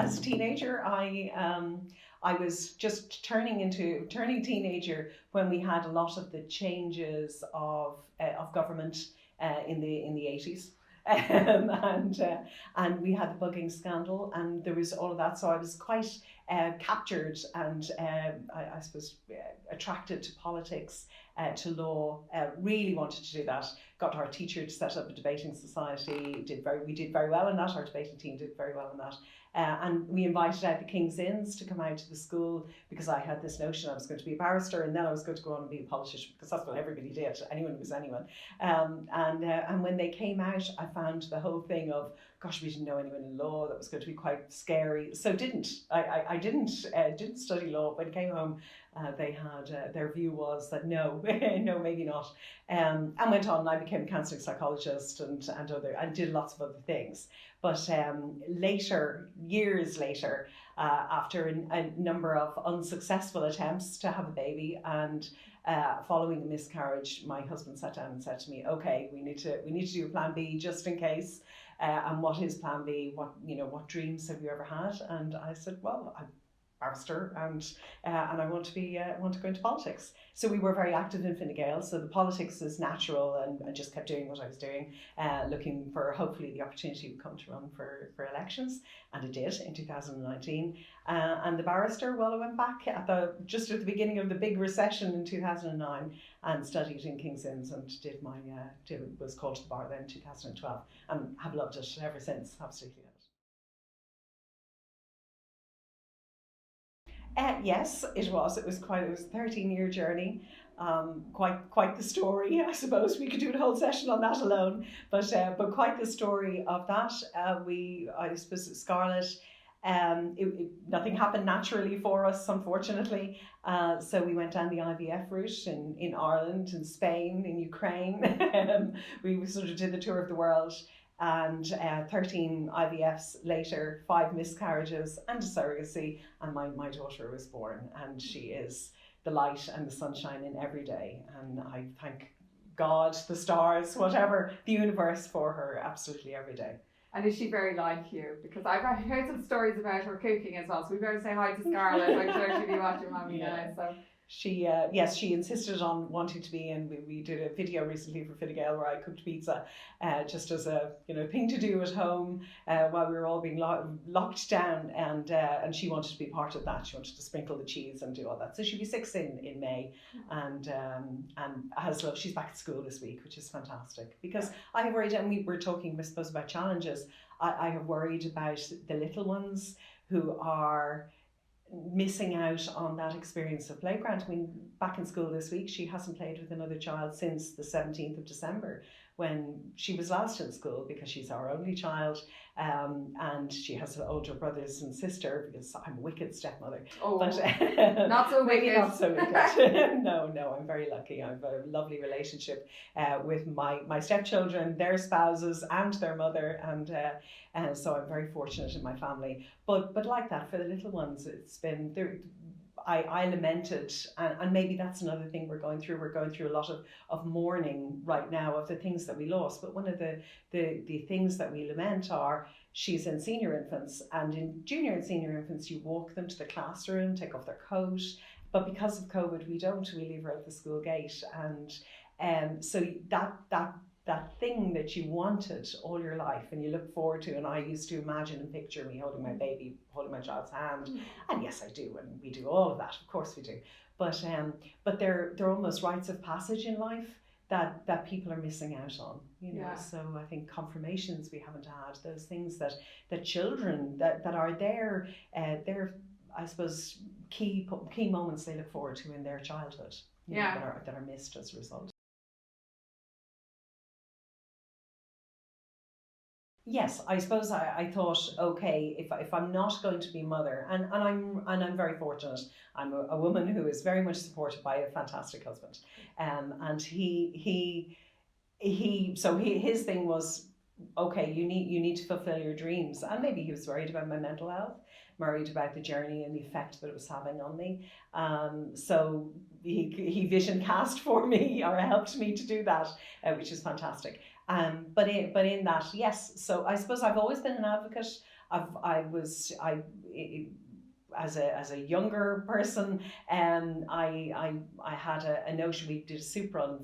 as a teenager, I was just turning teenager when we had a lot of the changes of government in the 80s. And we had the bugging scandal, and there was all of that. So I was quite captured and I suppose attracted to politics, to law. Really wanted to do that. Got our teacher to set up a debating society. We did very well in that. Our debating team did very well in that. And we invited out the King's Inns to come out to the school, because I had this notion I was going to be a barrister and then I was going to go on and be a politician, because that's what everybody did, anyone who was anyone. And when they came out, I found the whole thing of, gosh, we didn't know anyone in law, that was going to be quite scary. So I didn't study law. When I came home, they had their view was that no, no, maybe not. And went on, and I became a counselling psychologist and did lots of other things. But years later, after a number of unsuccessful attempts to have a baby, and following a miscarriage, my husband sat down and said to me, "Okay, we need to do a plan B just in case." And what is plan B? What dreams have you ever had? And I said, well, I'm a barrister, and I want to go into politics. So we were very active in Fine Gael. So the politics is natural, and I just kept doing what I was doing, looking for hopefully the opportunity would come to run for elections, and it did in 2019. And the barrister, well, I went back just at the beginning of the big recession in 2009 and studied in King's Inns, and was called to the bar then in 2012, and have loved it ever since. Absolutely. Yes, it was. It was a 13-year journey. Quite the story. I suppose we could do a whole session on that alone. But quite the story of that. I suppose Scarlett. Nothing happened naturally for us, unfortunately. So we went down the IVF route in Ireland, in Spain, in Ukraine. We sort of did the tour of the world. And 13 IVFs later, 5 miscarriages and a surrogacy, and my daughter was born, and she is the light and the sunshine in every day. And I thank God, the stars, whatever, the universe for her absolutely every day. And is she very like you? Because I've heard some stories about her cooking as well, so we better say hi to Scarlett. I'm sure she'll be watching Mommy now. So. She insisted on wanting to be, and we did a video recently for Fine Gael where I cooked pizza, just as a thing to do at home while we were all being locked down, and she wanted to be part of that. She wanted to sprinkle the cheese and do all that. So she'll be 6 in May, and has love. She's back at school this week, which is fantastic, because I have worried, and we were talking, I suppose, about challenges. I have worried about the little ones who are missing out on that experience of playground. I mean, back in school this week, she hasn't played with another child since the 17th of December, when she was last in school, because she's our only child, and she has older brothers and sister, because I'm a wicked stepmother. Oh, but not so wicked. Not so wicked. No, I'm very lucky. I have a lovely relationship with my stepchildren, their spouses, and their mother, and so I'm very fortunate in my family. But like that, for the little ones, it's been there. I lamented, and maybe that's another thing we're going through. We're going through a lot of mourning right now of the things that we lost. But one of the things that we lament are, she's in senior infants, and in junior and senior infants, you walk them to the classroom, take off their coat. But because of COVID, we don't. We leave her at the school gate, and so that thing that you wanted all your life and you look forward to, and I used to imagine and picture me holding my baby, holding my child's hand, and yes, I do, and we do all of that, of course we do, but they're almost rites of passage in life that people are missing out on, Yeah. So I think confirmations we haven't had, those things that children that are their I suppose key moments they look forward to in their childhood, that are missed as a result. Yes, I suppose I thought, okay, if I'm not going to be a mother, and I'm very fortunate. I'm a woman who is very much supported by a fantastic husband, and his thing was, okay, you need to fulfill your dreams, and maybe he was worried about my mental health, worried about the journey and the effect that it was having on me. So he vision cast for me, or helped me to do that, which is fantastic. But in that, yes. So I suppose I've always been an advocate. As a younger person, I had a notion. We did a soup run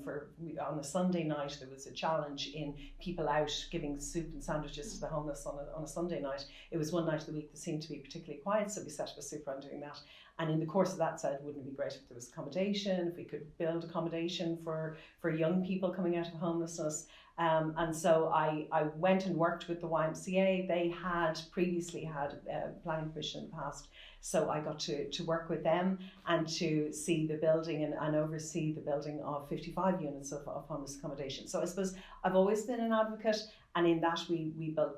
on a Sunday night. There was a challenge in people out giving soup and sandwiches to the homeless on a Sunday night. It was one night of the week that seemed to be particularly quiet, so we set up a soup run doing that. And in the course of that said, wouldn't it be great if there was accommodation, if we could build accommodation for young people coming out of homelessness. And so I went and worked with the YMCA. They had previously had planning permission in the past. So I got to work with them and to see the building and oversee the building of 55 units of homeless accommodation. So I suppose I've always been an advocate, and in that we built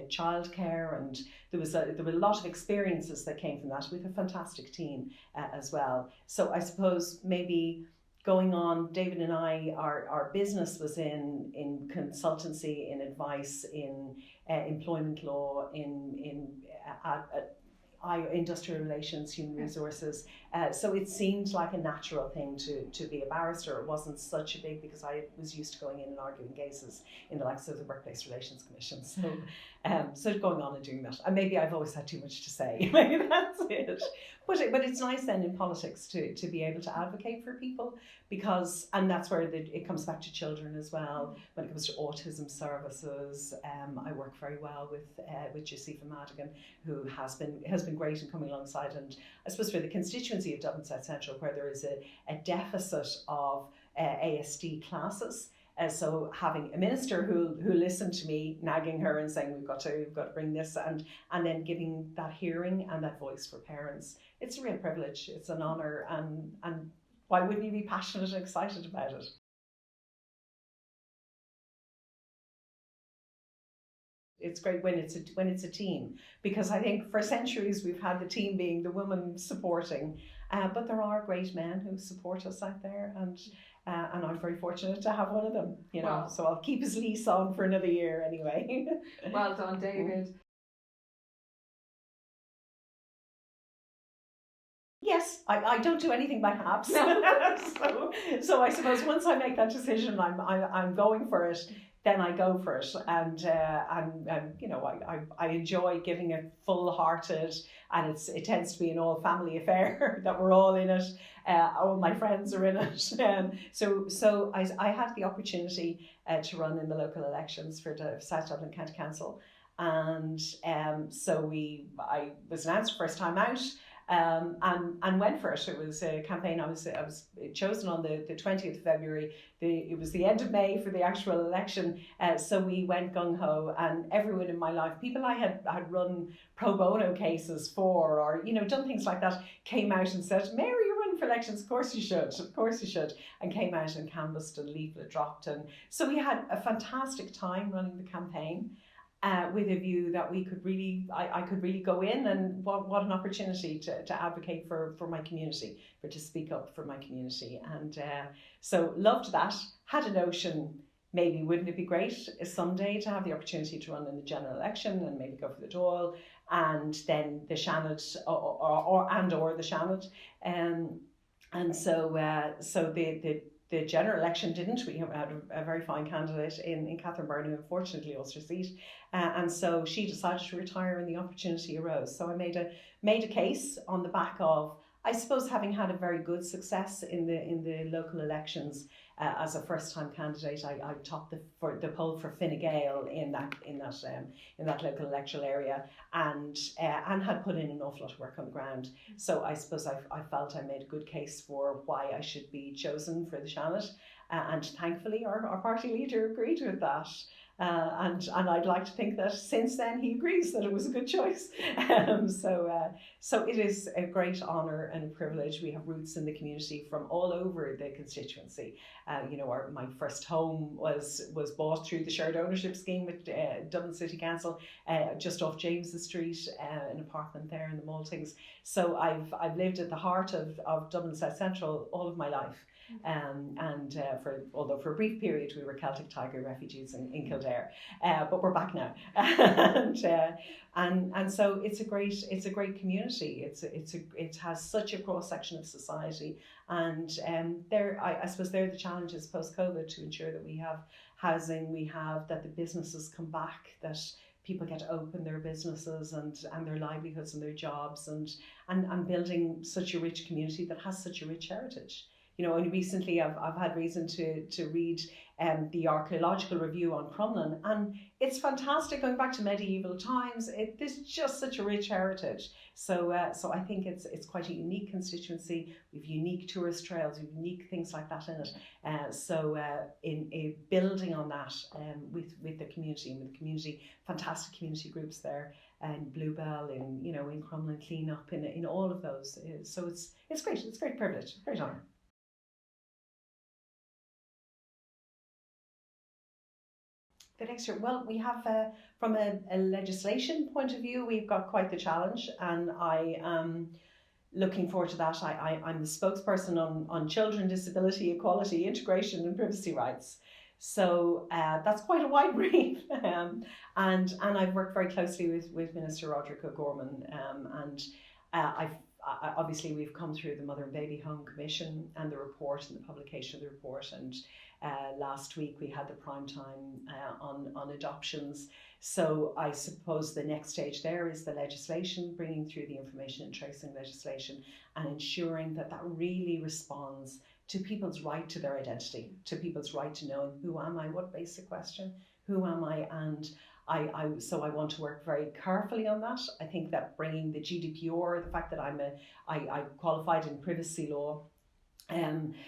childcare, and there were a lot of experiences that came from that with a fantastic team as well. So I suppose maybe going on, David and I, our business was in consultancy, in advice, in employment law, in industrial relations, human resources. So it seemed like a natural thing to be a barrister. It wasn't such a big, because I was used to going in and arguing cases in the likes of the Workplace Relations Commission. So going on and doing that. And maybe I've always had too much to say. Maybe that's it. But it's nice then in politics to be able to advocate for people, because, and that's where it comes back to children as well. When it comes to autism services, I work very well with Josepha Madigan, who has been great in coming alongside. And I suppose for the constituency of Dublin South Central, where there is a deficit of ASD classes. So having a minister who listened to me nagging her and saying we've got to bring this, and then giving that hearing and that voice for parents, it's a real privilege. It's an honour, and why wouldn't you be passionate and excited about it? It's great when it's a team, because I think for centuries we've had the team being the woman supporting, but there are great men who support us out there, and I'm very fortunate to have one of them. Wow. So I'll keep his lease on for another year anyway. Well done, David. Yes, I don't do anything by halves. So I suppose once I make that decision, I'm going for it. Then I go for it, and I enjoy giving it full-hearted, and it tends to be an all-family affair that we're all in it. All my friends are in it. So I had the opportunity to run in the local elections for the South Dublin County Council, and so I was announced first time out. And went for it. It was a campaign. I was chosen on the 20th of February. It was the end of May for the actual election. So we went gung ho, and everyone in my life, people I had run pro bono cases for, or done things like that, came out and said, "Mary, you're running for elections. Of course you should," and came out and canvassed and leaflet dropped, and so we had a fantastic time running the campaign. With a view that we could really, I could really go in, and what an opportunity to advocate for my community, to speak up for my community. And so loved that. Had a notion, maybe wouldn't it be great someday to have the opportunity to run in the general election and maybe go for the Dáil, and then the Seanad or the Seanad. And so the general election didn't. We had a very fine candidate in Catherine Byrne, who unfortunately lost her seat, and so she decided to retire, and the opportunity arose. So I made a case on the back of, I suppose, having had a very good success in the local elections as a first-time candidate. I topped the poll for Fine Gael in that local electoral area, and had put in an awful lot of work on the ground. So I suppose I felt I made a good case for why I should be chosen for the Seanad, and thankfully our party leader agreed with that. And I'd like to think that since then he agrees that it was a good choice. So it is a great honour and a privilege. We have roots in the community from all over the constituency. My first home was bought through the shared ownership scheme with Dublin City Council, just off James's Street, an apartment there in the Maltings. So I've lived at the heart of Dublin South Central all of my life. Although for a brief period we were Celtic Tiger refugees in Kildare, but we're back now, and so it's a great community. It has such a cross section of society, and I suppose there are the challenges post COVID to ensure that we have housing, that the businesses come back, that people get to open their businesses and their livelihoods and their jobs, and building such a rich community that has such a rich heritage. Only recently I've had reason to read the archaeological review on Crumlin, and it's fantastic, going back to medieval times. There's just such a rich heritage. So I think it's quite a unique constituency. We've unique tourist trails, we've unique things like that in it. So in building on that with the community and with the community, fantastic community groups there, and Bluebell, in Crumlin Cleanup, in all of those. So it's great. It's a great privilege, great honour. The next year, well, we have from a legislation point of view, we've got quite the challenge, and I am looking forward to that. I'm the spokesperson on children, disability, equality, integration, and privacy rights. So that's quite a wide brief, and I've worked very closely with Minister Roderick O'Gorman, and obviously we've come through the Mother and Baby Home Commission and the report and the publication of the report, and last week we had the prime time on adoptions. So I suppose the next stage there is the legislation, bringing through the information and tracing legislation, and ensuring that really responds to people's right to their identity, to people's right to knowing who am I, what basic question, who am I, and so I want to work very carefully on that. I think that bringing the GDPR, the fact that I qualified in privacy law,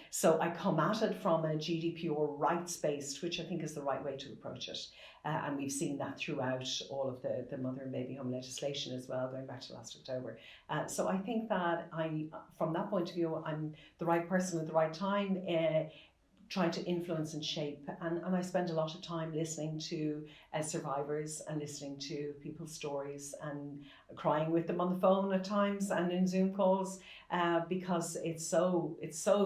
so I come at it from a GDPR rights-based, which I think is the right way to approach it. And we've seen that throughout all of the Mother and Baby Home legislation as well, going back to last October. So I think that from that point of view, I'm the right person at the right time, trying to influence and shape. And I spend a lot of time listening to survivors and listening to people's stories and crying with them on the phone at times and in Zoom calls, because it's so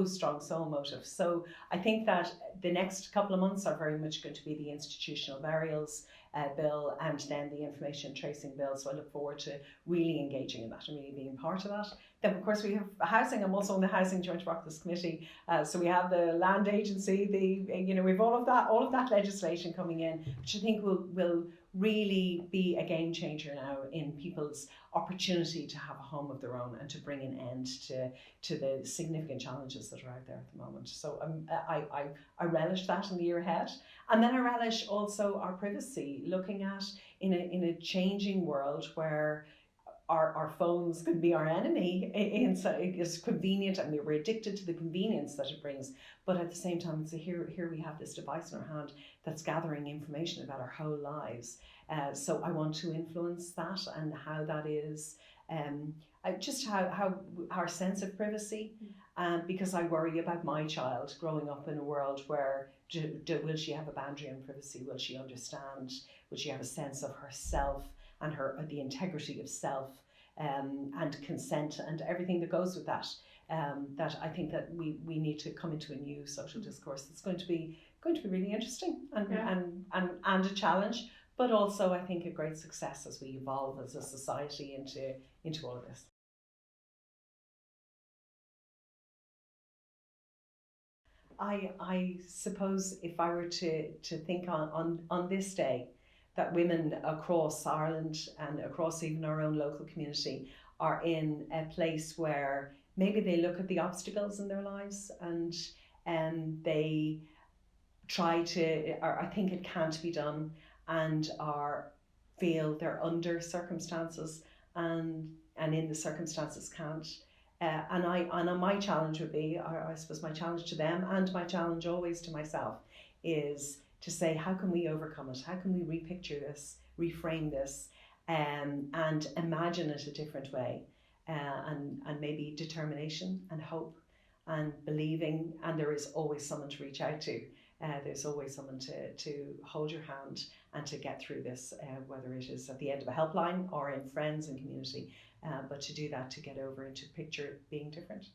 strong, so emotive. So I think that the next couple of months are very much going to be the institutional burials bill and then the information tracing bill. So I look forward to really engaging in that and really being part of that. Then of course we have housing. I'm also on the Housing Joint Oireachtas Committee. So we have the Land Agency, we've all of that legislation coming in, which I think will really be a game changer now in people's opportunity to have a home of their own and to bring an end to the significant challenges that are out there at the moment. So I relish that in the year ahead. And then I relish also our privacy, looking at in a changing world where our phones can be our enemy. It's convenient, and we're addicted to the convenience that it brings. But at the same time, here we have this device in our hand that's gathering information about our whole lives. So I want to influence that and how that is, just how our sense of privacy, because I worry about my child growing up in a world where will she have a boundary on privacy? Will she understand? Will she have a sense of herself and the integrity of self, and consent and everything that goes with that? That I think that we need to come into a new social discourse that's going to be really interesting and a challenge, but also I think a great success as we evolve as a society into all of this. I suppose if I were to think on this day, that women across Ireland and across even our own local community are in a place where maybe they look at the obstacles in their lives and they try to, or I think it can't be done, and feel they're under circumstances and in the circumstances can't. And my challenge would be, I suppose my challenge to them and my challenge always to myself is to say, how can we overcome it? How can we repicture this, reframe this, and imagine it a different way, and maybe determination and hope and believing, and there is always someone to reach out to. There's always someone to hold your hand and to get through this, whether it is at the end of a helpline or in friends and community, but to do that, to get over and to picture being different.